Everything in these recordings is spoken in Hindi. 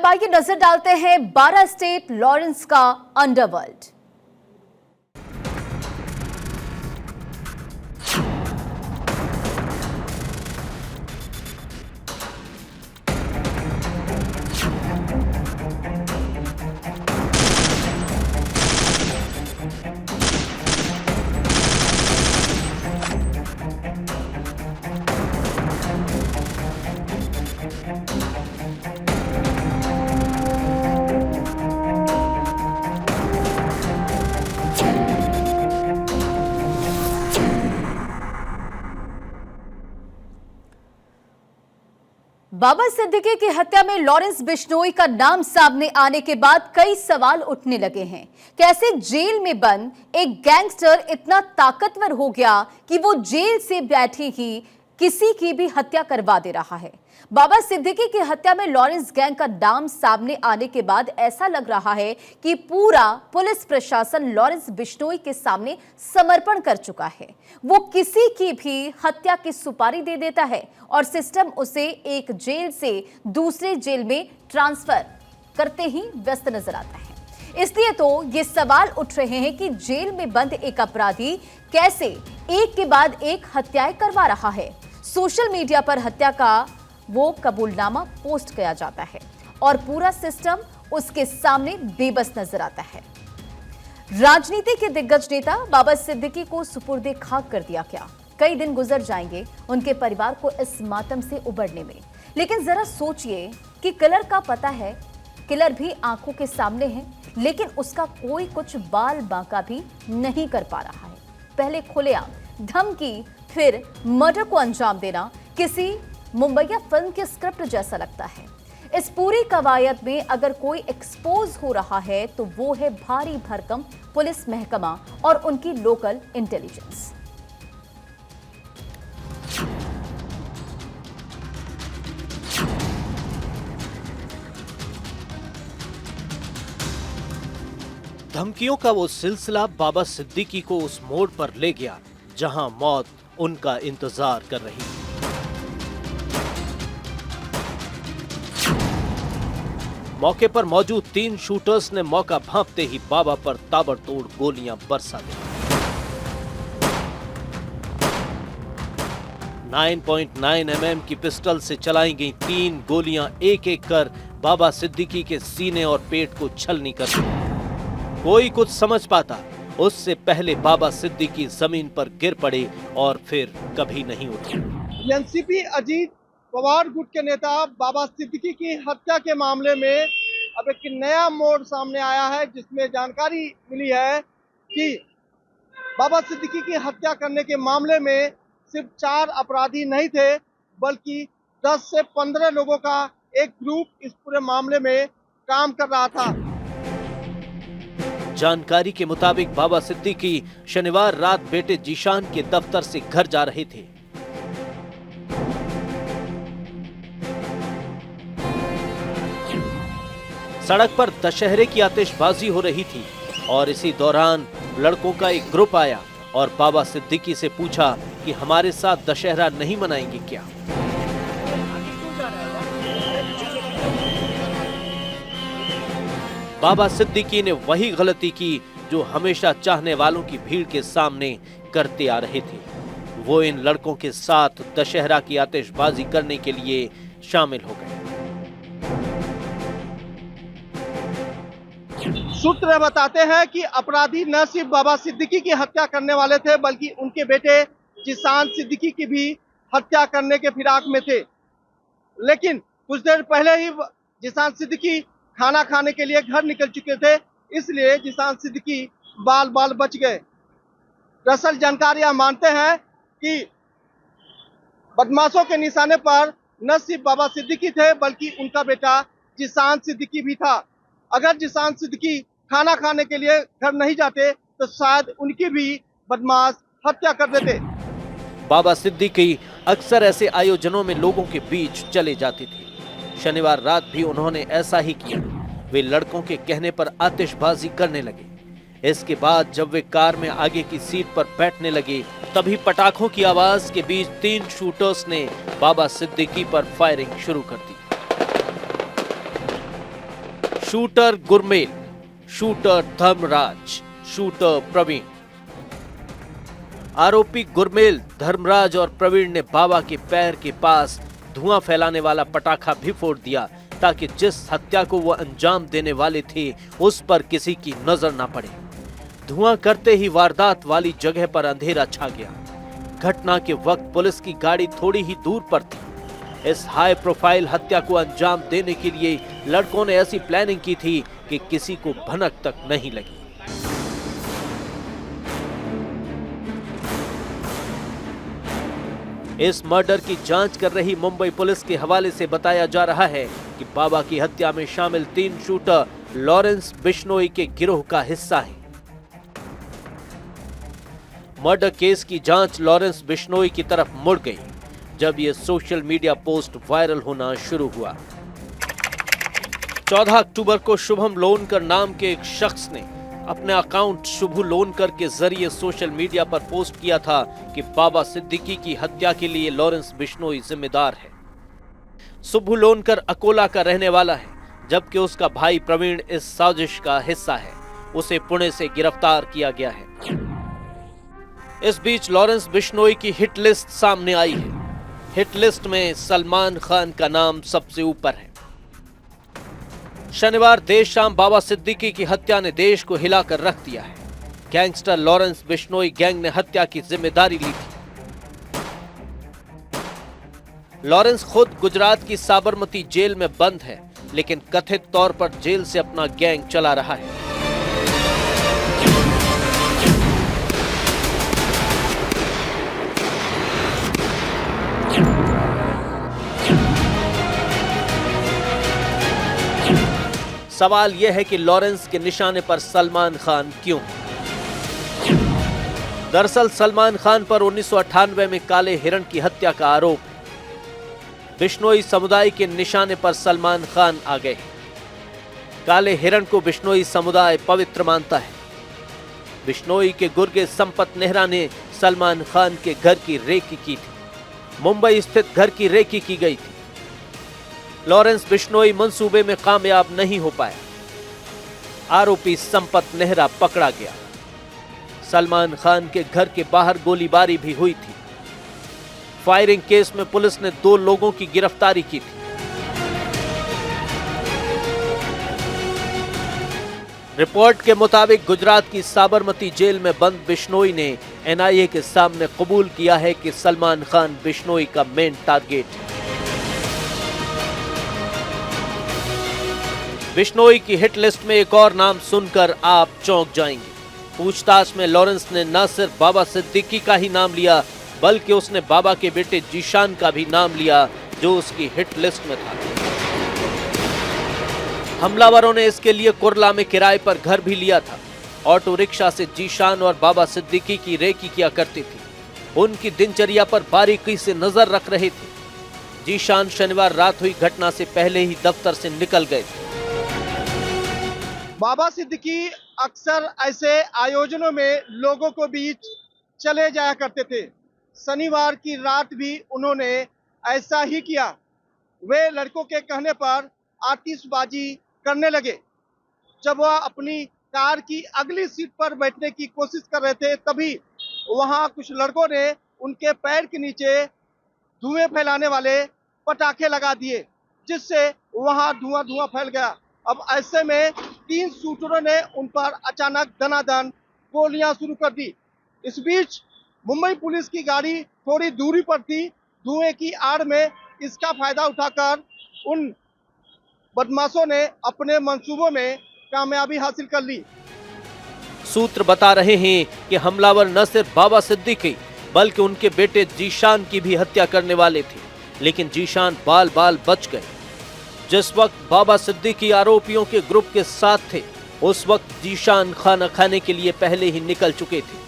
अब आइए नजर डालते हैं 12 स्टेट लॉरेंस का अंडरवर्ल्ड। बाबा सिद्दीकी की हत्या में लॉरेंस बिश्नोई का नाम सामने आने के बाद कई सवाल उठने लगे हैं। कैसे जेल में बंद एक गैंगस्टर इतना ताकतवर हो गया कि वो जेल से बैठे ही किसी की भी हत्या करवा दे रहा है। बाबा सिद्दीकी की हत्या में लॉरेंस गैंग का नाम सामने आने के बाद ऐसा लग रहा है कि पूरा पुलिस प्रशासन लॉरेंस बिश्नोई के सामने समर्पण कर चुका है। वो किसी की भी हत्या की सुपारी दे देता है और सिस्टम उसे एक जेल से दूसरे जेल में ट्रांसफर करते ही व्यस्त नजर आता है। इसलिए तो ये सवाल उठ रहे हैं कि जेल में बंद एक अपराधी कैसे एक के बाद एक हत्याएं करवा रहा है। सोशल मीडिया पर हत्या का वो कबूलनामा पोस्ट किया जाता है और पूरा सिस्टम उसके सामने बेबस नजर आता है। राजनीति के दिग्गज नेता बाबा सिद्दीकी को सुपुर्दे खाक कर दिया क्या? कई दिन गुजर जाएंगे उनके परिवार को इस मातम से उबरने में, लेकिन जरा सोचिए कि किलर का पता है, किलर भी आंखों के सामने है, लेकिन उसका कोई कुछ बाल बांका भी नहीं कर पा रहा है। पहले खुलेआम धमकी, फिर मर्डर को अंजाम देना किसी मुंबईया फिल्म के स्क्रिप्ट जैसा लगता है। इस पूरी कवायद में अगर कोई एक्सपोज हो रहा है तो वो है भारी भरकम पुलिस महकमा और उनकी लोकल इंटेलिजेंस। धमकियों का वो सिलसिला बाबा सिद्दीकी को उस मोड़ पर ले गया जहां मौत उनका इंतजार कर रही थी। मौके पर मौजूद 3 शूटर्स ने मौका भांपते ही बाबा पर ताबड़तोड़ गोलियां बरसा दी। 9.9 mm की पिस्टल से चलाई गई 3 गोलियां एक एक कर बाबा सिद्दीकी के सीने और पेट को छलनी कर दी। कोई कुछ समझ पाता उससे पहले बाबा सिद्दीकी जमीन पर गिर पड़े और फिर कभी नहीं उठे। एनसीपी अजीत पवार गुट के नेता बाबा सिद्दीकी की हत्या के मामले में अब एक नया मोड़ सामने आया है, जिसमें जानकारी मिली है कि बाबा सिद्दीकी की हत्या करने के मामले में सिर्फ 4 अपराधी नहीं थे, बल्कि 10 से 15 लोगों का एक ग्रुप इस पूरे मामले में काम कर रहा था। जानकारी के मुताबिक बाबा सिद्दीकी शनिवार रात बेटे जीशान के दफ्तर से घर जा रहे थे। सड़क पर दशहरे की आतिशबाजी हो रही थी और इसी दौरान लड़कों का एक ग्रुप आया और बाबा सिद्दीकी से पूछा कि हमारे साथ दशहरा नहीं मनाएंगे क्या? बाबा सिद्दीकी ने वही गलती की जो हमेशा चाहने वालों की भीड़ के सामने करते आ रहे थे। वो इन लड़कों के साथ दशहरा की आतिशबाजी करने के लिए शामिल हो गए। सूत्र बताते हैं कि अपराधी न सिर्फ बाबा सिद्दीकी की हत्या करने वाले थे, बल्कि उनके बेटे जिशान सिद्दीकी की भी हत्या करने के फिराक में थे। लेकिन कुछ देर पहले ही जिशान सिद्दीकी खाना खाने के लिए घर निकल चुके थे, इसलिए जिशान सिद्दीकी बाल बाल बच गए। दरअसल जानकारियां मानते हैं कि बदमाशों के निशाने पर न सिर्फ बाबा सिद्दीकी थे, बल्कि उनका बेटा जिशान सिद्दीकी भी था। अगर जिशान सिद्दीकी खाना खाने के लिए घर नहीं जाते तो शायद उनकी भी बदमाश हत्या कर देते। बाबा सिद्दीकी अक्सर ऐसे आयोजनों में लोगों के बीच चले जाते थे। शनिवार रात भी उन्होंने ऐसा ही किया। वे लड़कों के कहने पर आतिशबाजी करने लगे। इसके बाद जब वे कार में आगे की सीट पर बैठने लगे, तभी पटाखों की आवाज के बीच 3 शूटर्स ने बाबा सिद्दीकी पर फायरिंग शुरू कर दी। Shooter Gurmel, shooter Dharmraj, shooter Praveen. आरोपी गुरमेल, धर्मराज और प्रवीण ने बाबा के पैर के पास धुआं फैलाने वाला पटाखा भी फोड़ दिया ताकि जिस हत्या को वो अंजाम देने वाले थे उस पर किसी की नजर ना पड़े। धुआं करते ही वारदात वाली जगह पर अंधेरा छा गया। घटना के वक्त पुलिस की गाड़ी थोड़ी ही दूर पर थी। इस हाई प्रोफाइल हत्या को अंजाम देने के लिए लड़कों ने ऐसी प्लानिंग की थी कि किसी को भनक तक नहीं लगी। इस मर्डर की जांच कर रही मुंबई पुलिस के हवाले से बताया जा रहा है कि बाबा की हत्या में शामिल 3 शूटर लॉरेंस बिश्नोई के गिरोह का हिस्सा हैं। मर्डर केस की जांच लॉरेंस बिश्नोई की तरफ मुड़ गई जब यह सोशल मीडिया पोस्ट वायरल होना शुरू हुआ। 14 अक्टूबर को शुभम लोनकर नाम के एक शख्स ने अपने अकाउंट शुभू लोनकर के जरिए सोशल मीडिया पर पोस्ट किया था कि बाबा सिद्दीकी की हत्या के लिए लॉरेंस बिश्नोई जिम्मेदार है। शुभू लोनकर अकोला का रहने वाला है, जबकि उसका भाई प्रवीण इस साजिश का हिस्सा है। उसे पुणे से गिरफ्तार किया गया है। इस बीच लॉरेंस बिश्नोई की हिट लिस्ट सामने आई है। हिट लिस्ट में सलमान खान का नाम सबसे ऊपर है। शनिवार देर शाम बाबा सिद्दीकी की हत्या ने देश को हिलाकर रख दिया है। गैंगस्टर लॉरेंस बिश्नोई गैंग ने हत्या की जिम्मेदारी ली थी। लॉरेंस खुद गुजरात की साबरमती जेल में बंद है, लेकिन कथित तौर पर जेल से अपना गैंग चला रहा है। सवाल यह है कि लॉरेंस के निशाने पर सलमान खान क्यों? दरअसल सलमान खान पर 1998 में काले हिरण की हत्या का आरोप है। बिश्नोई समुदाय के निशाने पर सलमान खान आ गए। काले हिरण को बिश्नोई समुदाय पवित्र मानता है। बिश्नोई के गुर्गे संपत नेहरा ने सलमान खान के घर की रेकी की थी। मुंबई स्थित घर की रेकी की गई थी। लॉरेंस बिश्नोई मंसूबे में कामयाब नहीं हो पाया। आरोपी संपत नेहरा पकड़ा गया। सलमान खान के घर के बाहर गोलीबारी भी हुई थी। फायरिंग केस में पुलिस ने 2 लोगों की गिरफ्तारी की थी। रिपोर्ट के मुताबिक गुजरात की साबरमती जेल में बंद बिश्नोई ने एनआईए के सामने कबूल किया है कि सलमान खान बिश्नोई का मेन टारगेट है। बिश्नोई की हिट लिस्ट में एक और नाम सुनकर आप चौंक जाएंगे। पूछताछ में लॉरेंस ने न सिर्फ बाबा सिद्दीकी का ही नाम लिया, बल्कि उसने बाबा के बेटे जीशान का भी नाम लिया, जो उसकी हिट लिस्ट में था। हमलावरों ने इसके लिए कुर्ला में किराए पर घर भी लिया था। ऑटो रिक्शा से जीशान और बाबा सिद्दीकी की रेकी किया करती थी। उनकी दिनचर्या पर बारीकी से नजर रख रहे थे। जीशान शनिवार रात हुई घटना से पहले ही दफ्तर से निकल गए थे। बाबा सिद्दीकी अक्सर ऐसे आयोजनों में लोगों को बीच चले जाया करते थे। शनिवार की रात भी उन्होंने ऐसा ही किया। वे लड़कों के कहने पर आतिशबाजी करने लगे। जब वह अपनी कार की अगली सीट पर बैठने की कोशिश कर रहे थे, तभी वहां कुछ लड़कों ने उनके पैर के नीचे धुएं फैलाने वाले पटाखे लगा दिए, जिससे वहां धुआं फैल गया। अब ऐसे में 3 शूटरों ने उन पर अचानक दनादन गोलियां शुरू कर दी। इस बीच मुंबई पुलिस की गाड़ी थोड़ी दूरी पर थी। धुएं की आड़ में इसका फायदा उठाकर उन बदमाशों ने अपने मंसूबों में कामयाबी हासिल कर ली। सूत्र बता रहे हैं कि हमलावर न सिर्फ बाबा सिद्दीकी बल्कि उनके बेटे जीशान की भी हत्या करने वाले थे, लेकिन जीशान बाल बाल बच गए। जिस वक्त बाबा सिद्दीकी आरोपियों के ग्रुप के साथ थे, उस वक्त जीशान खाना खाने के लिए पहले ही निकल चुके थे।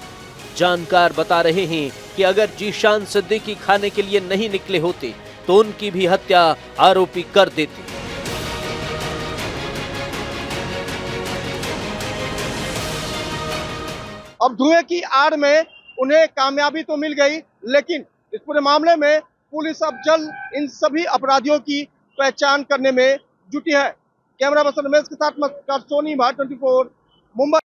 जानकार बता रहे हैं कि अगर जीशान सिद्दीकी खाने के लिए नहीं निकले होते तो उनकी भी हत्या आरोपी कर देते। अब धुएं की आड़ में उन्हें कामयाबी तो मिल गई, लेकिन इस पूरे मामले में पुलिस अब जल्द इन सभी अपराधियों की पहचान करने में जुटी है। कैमरा पर्सन रमेश के साथ मस्कर सोनी भारत 24 मुंबई।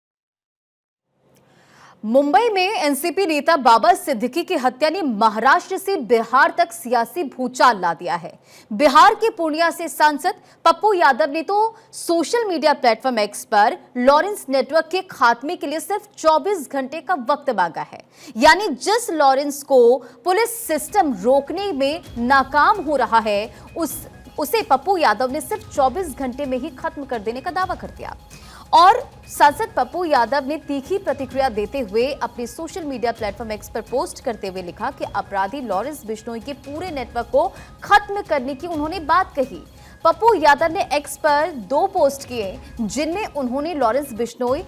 मुंबई में एनसीपी नेता बाबा सिद्दीकी की हत्या ने महाराष्ट्र से बिहार तक सियासी भूचाल ला दिया है। बिहार के पूर्णिया से सांसद पप्पू यादव ने तो सोशल मीडिया प्लेटफॉर्म एक्स पर लॉरेंस नेटवर्क के खात्मे के लिए सिर्फ 24 घंटे का वक्त मांगा है। यानी जिस लॉरेंस को पुलिस सिस्टम रोकने में नाकाम हो रहा है, उसे पप्पू यादव ने सिर्फ 24 घंटे में ही खत्म कर देने का दावा कर दिया। और सांसद पप्पू यादव ने तीखी प्रतिक्रिया देते हुए अपने सोशल मीडिया प्लेटफॉर्म एक्स पर पोस्ट करते हुए लिखा कि अपराधी लॉरेंस बिश्नोई के पूरे नेटवर्क को खत्म करने की उन्होंने बात कही। पप्पू यादव ने एक्स पर 2 पोस्ट किए जिनमें उन्होंने लॉरेंस बिश्नोई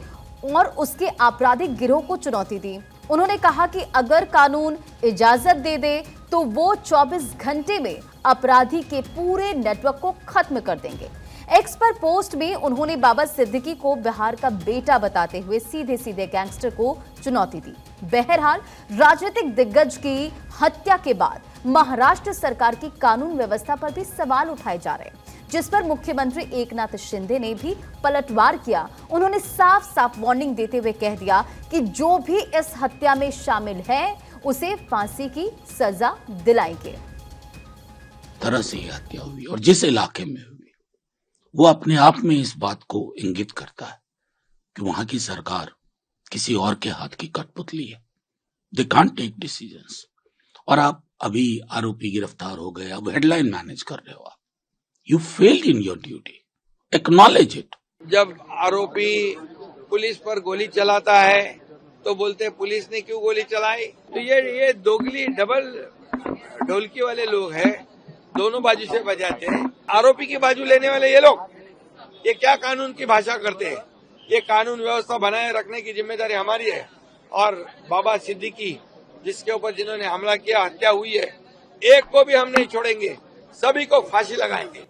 और उसके आपराधिक गिरोह को चुनौती दी। उन्होंने कहा कि अगर कानून इजाजत दे दे तो वो 24 घंटे में अपराधी के पूरे नेटवर्क को खत्म कर देंगे। एक्स पर पोस्ट में उन्होंने बाबा सिद्दीकी को बिहार का बेटा बताते हुए सीधे सीधे गैंगस्टर को चुनौती दी। बहरहाल राजनीतिक दिग्गज की हत्या के बाद महाराष्ट्र सरकार की कानून व्यवस्था पर भी सवाल उठाए जा रहे हैं, जिस पर मुख्यमंत्री एकनाथ शिंदे ने भी पलटवार किया। उन्होंने साफ साफ वार्निंग देते हुए कह दिया कि जो भी इस हत्या में शामिल है उसे फांसी की सजा दिलाएंगे। तरह से ये हत्या हुई और जिस इलाके में हुई वो अपने आप में इस बात को इंगित करता है कि वहां की सरकार किसी और के हाथ की कठपुतली है। They can't take decisions. और आप अभी आरोपी गिरफ्तार हो गए, अब हेडलाइन मैनेज कर रहे हो आप। You failed in your duty, acknowledge it. जब आरोपी पुलिस पर गोली चलाता है तो बोलते हैं पुलिस ने क्यों गोली चलाई। तो ये दोगली डबल ढोलकी वाले लोग हैं, दोनों बाजू से बजाते हैं। आरोपी की बाजू लेने वाले ये लोग, ये क्या कानून की भाषा करते हैं। ये कानून व्यवस्था बनाए रखने की जिम्मेदारी हमारी है। और बाबा सिद्दीकी जिसके ऊपर जिन्होंने हमला किया, हत्या हुई है, एक को भी हम नहीं छोड़ेंगे, सभी को फांसी लगाएंगे।